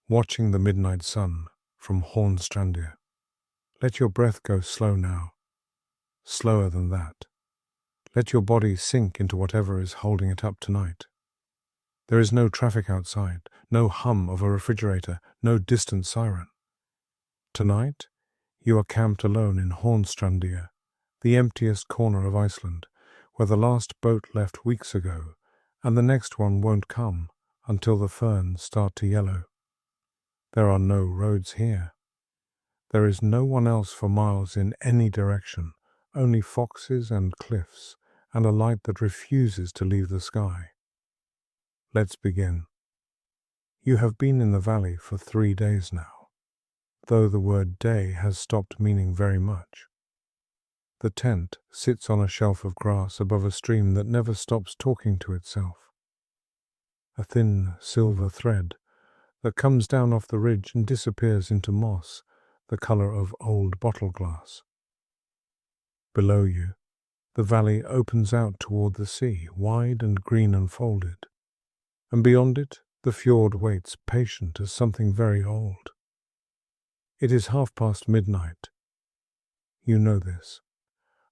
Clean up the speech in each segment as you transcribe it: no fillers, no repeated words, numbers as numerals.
watching the midnight sun from Hornstrandir. Let your breath go slow now, slower than that. Let your body sink into whatever is holding it up tonight. There is no traffic outside, no hum of a refrigerator, no distant siren. Tonight, you are camped alone in Hornstrandir, the emptiest corner of Iceland, where the last boat left weeks ago, and the next one won't come until the ferns start to yellow. There are no roads here. There is no one else for miles in any direction, only foxes and cliffs, and a light that refuses to leave the sky. Let's begin. You have been in the valley for 3 days now, though the word day has stopped meaning very much. The tent sits on a shelf of grass above a stream that never stops talking to itself. A thin silver thread that comes down off the ridge and disappears into moss, the color of old bottle glass. Below you, the valley opens out toward the sea, wide and green and folded, and beyond it, the fjord waits patient as something very old. It is midnight. You know this,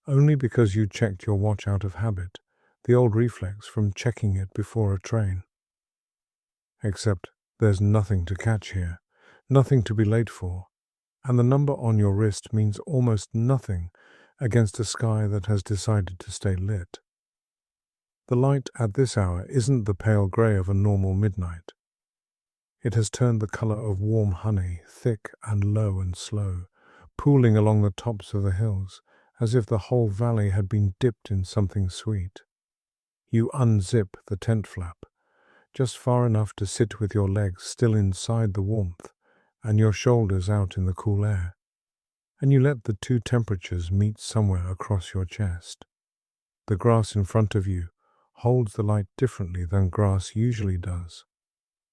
only because you checked your watch out of habit, the old reflex from checking it before a train. Except there's nothing to catch here, nothing to be late for, and the number on your wrist means almost nothing against a sky that has decided to stay lit. The light at this hour isn't the pale grey of a normal midnight. It has turned the colour of warm honey, thick and low and slow, pooling along the tops of the hills, as if the whole valley had been dipped in something sweet. You unzip the tent flap, just far enough to sit with your legs still inside the warmth and your shoulders out in the cool air, and you let the two temperatures meet somewhere across your chest. The grass in front of you holds the light differently than grass usually does.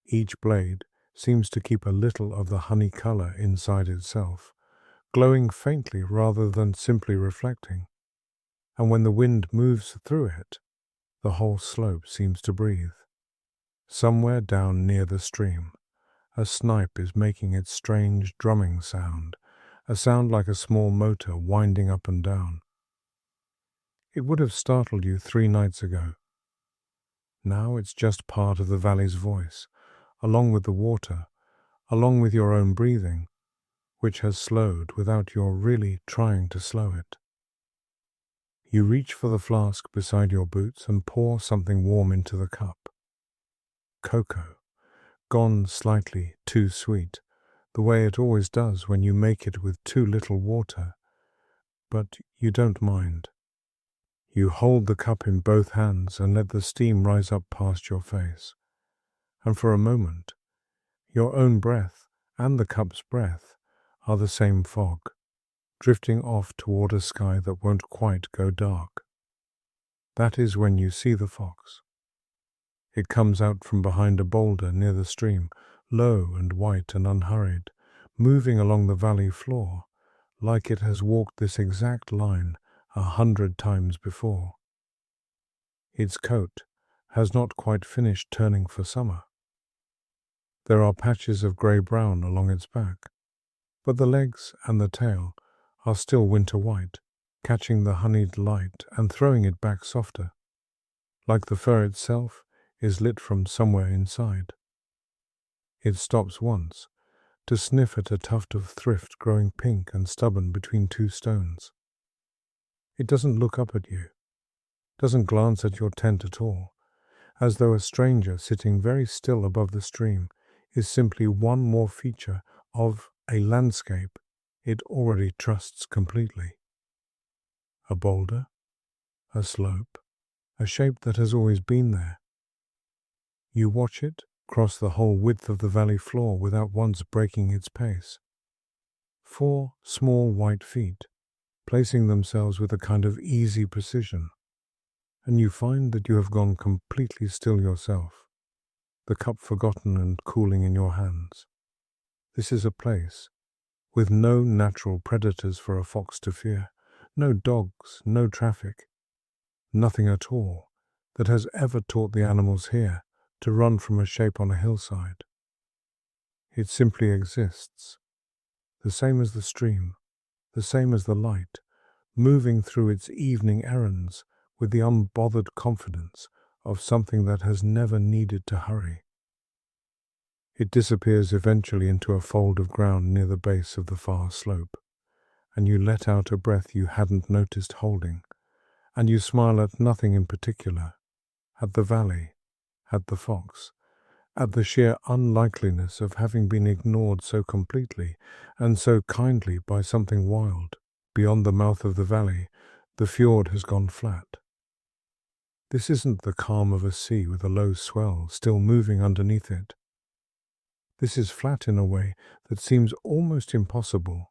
Each blade seems to keep a little of the honey color inside itself, glowing faintly rather than simply reflecting, and when the wind moves through it, the whole slope seems to breathe. Somewhere down near the stream, a snipe is making its strange drumming sound, a sound like a small motor winding up and down. It would have startled you 3 nights ago. Now it's just part of the valley's voice, along with the water, along with your own breathing, which has slowed without your really trying to slow it. You reach for the flask beside your boots and pour something warm into the cup. Cocoa, gone slightly too sweet, the way it always does when you make it with too little water, but you don't mind. You hold the cup in both hands and let the steam rise up past your face, and for a moment, your own breath and the cup's breath are the same fog, drifting off toward a sky that won't quite go dark. That is when you see the fox. It comes out from behind a boulder near the stream, low and white and unhurried, moving along the valley floor, like it has walked this exact line 100 times before. Its coat has not quite finished turning for summer. There are patches of grey-brown along its back, but the legs and the tail are still winter white, catching the honeyed light and throwing it back softer, like the fur itself is lit from somewhere inside. It stops once to sniff at a tuft of thrift growing pink and stubborn between 2 stones. It doesn't look up at you, doesn't glance at your tent at all, as though a stranger sitting very still above the stream is simply one more feature of a landscape it already trusts completely. A boulder, a slope, a shape that has always been there. You watch it cross the whole width of the valley floor without once breaking its pace. 4 small white feet, placing themselves with a kind of easy precision, and you find that you have gone completely still yourself, the cup forgotten and cooling in your hands. This is a place with no natural predators for a fox to fear, no dogs, no traffic, nothing at all that has ever taught the animals here to run from a shape on a hillside. It simply exists, the same as the stream, the same as the light, moving through its evening errands with the unbothered confidence of something that has never needed to hurry. It disappears eventually into a fold of ground near the base of the far slope, and you let out a breath you hadn't noticed holding, and you smile at nothing in particular, at the valley, at the fox, at the sheer unlikeliness of having been ignored so completely and so kindly by something wild. Beyond the mouth of the valley, the fjord has gone flat. This isn't the calm of a sea with a low swell still moving underneath it. This is flat in a way that seems almost impossible,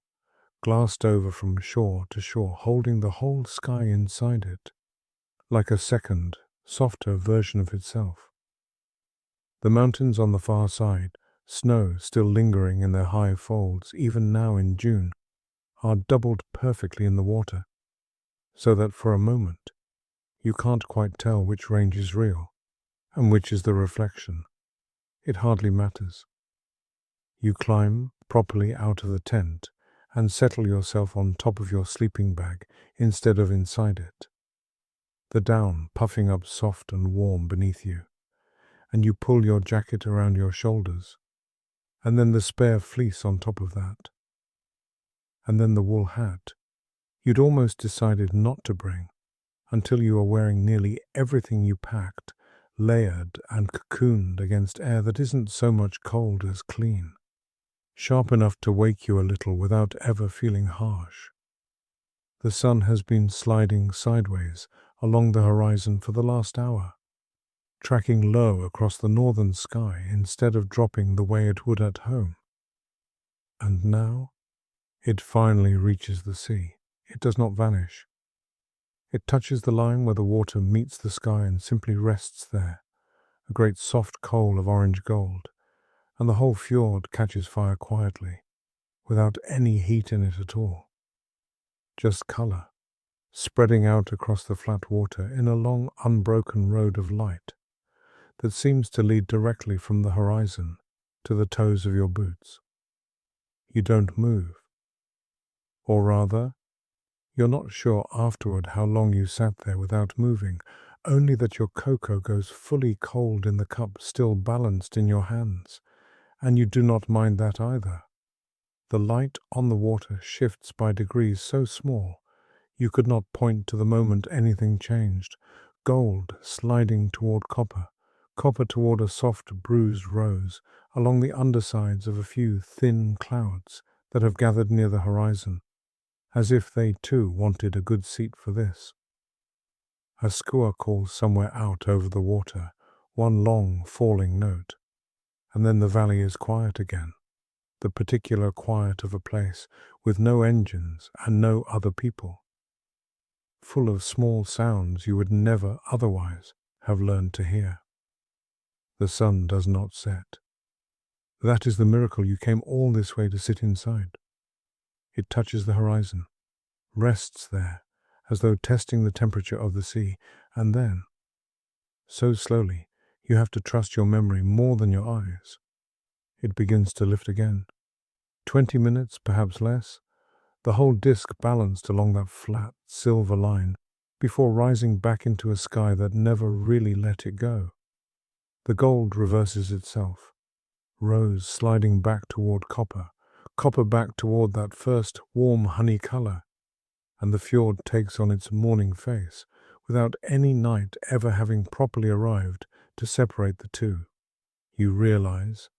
glassed over from shore to shore, holding the whole sky inside it, like a second, softer version of itself. The mountains on the far side, snow still lingering in their high folds even now in June, are doubled perfectly in the water, so that for a moment you can't quite tell which range is real and which is the reflection. It hardly matters. You climb properly out of the tent and settle yourself on top of your sleeping bag instead of inside it, the down puffing up soft and warm beneath you, and you pull your jacket around your shoulders, and then the spare fleece on top of that, and then the wool hat you'd almost decided not to bring until you are wearing nearly everything you packed, layered and cocooned against air that isn't so much cold as clean, sharp enough to wake you a little without ever feeling harsh. The sun has been sliding sideways along the horizon for the last hour, tracking low across the northern sky instead of dropping the way it would at home. And now it finally reaches the sea. It does not vanish. It touches the line where the water meets the sky and simply rests there, a great soft coal of orange gold, and the whole fjord catches fire quietly, without any heat in it at all. Just colour, spreading out across the flat water in a long unbroken road of light that seems to lead directly from the horizon to the toes of your boots. You don't move. Or rather, you're not sure afterward how long you sat there without moving, only that your cocoa goes fully cold in the cup still balanced in your hands, and you do not mind that either. The light on the water shifts by degrees so small you could not point to the moment anything changed, gold sliding toward copper, copper toward a soft bruised rose along the undersides of a few thin clouds that have gathered near the horizon, as if they too wanted a good seat for this. A skua calls somewhere out over the water, one long falling note, and then the valley is quiet again, the particular quiet of a place with no engines and no other people, full of small sounds you would never otherwise have learned to hear. The sun does not set. That is the miracle you came all this way to sit inside. It touches the horizon, rests there, as though testing the temperature of the sea, and then, so slowly, you have to trust your memory more than your eyes. It begins to lift again. 20 minutes, perhaps less, the whole disk balanced along that flat, silver line, before rising back into a sky that never really let it go. The gold reverses itself, rose sliding back toward copper, copper back toward that first warm honey color, and the fjord takes on its morning face, without any night ever having properly arrived to separate the two. You realize,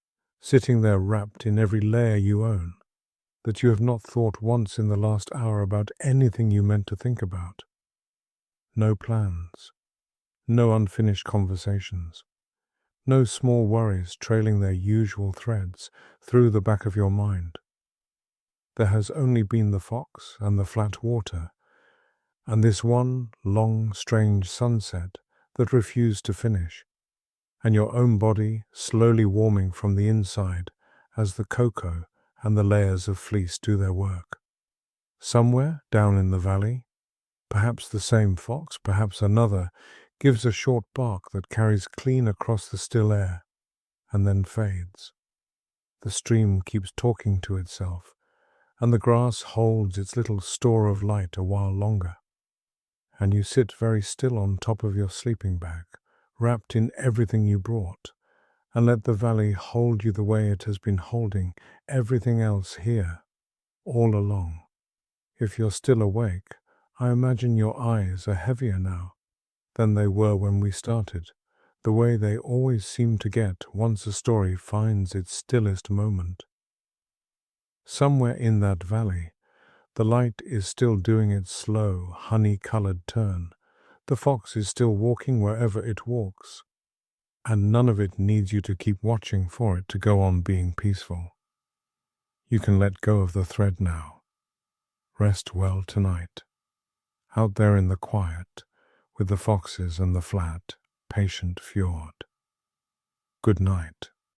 sitting there wrapped in every layer you own, that you have not thought once in the last hour about anything you meant to think about. No plans, no unfinished conversations, no small worries trailing their usual threads through the back of your mind. There has only been the fox and the flat water, and this one long, strange sunset that refused to finish, and your own body slowly warming from the inside as the cocoa and the layers of fleece do their work. Somewhere down in the valley, perhaps the same fox, perhaps another, gives a short bark that carries clean across the still air, and then fades. The stream keeps talking to itself, and the grass holds its little store of light a while longer. And you sit very still on top of your sleeping bag, wrapped in everything you brought, and let the valley hold you the way it has been holding everything else here, all along. If you're still awake, I imagine your eyes are heavier now than they were when we started, the way they always seem to get once a story finds its stillest moment. Somewhere in that valley, the light is still doing its slow, honey-colored turn. The fox is still walking wherever it walks, and none of it needs you to keep watching for it to go on being peaceful. You can let go of the thread now. Rest well tonight, out there in the quiet, with the foxes and the flat, patient fjord. Good night.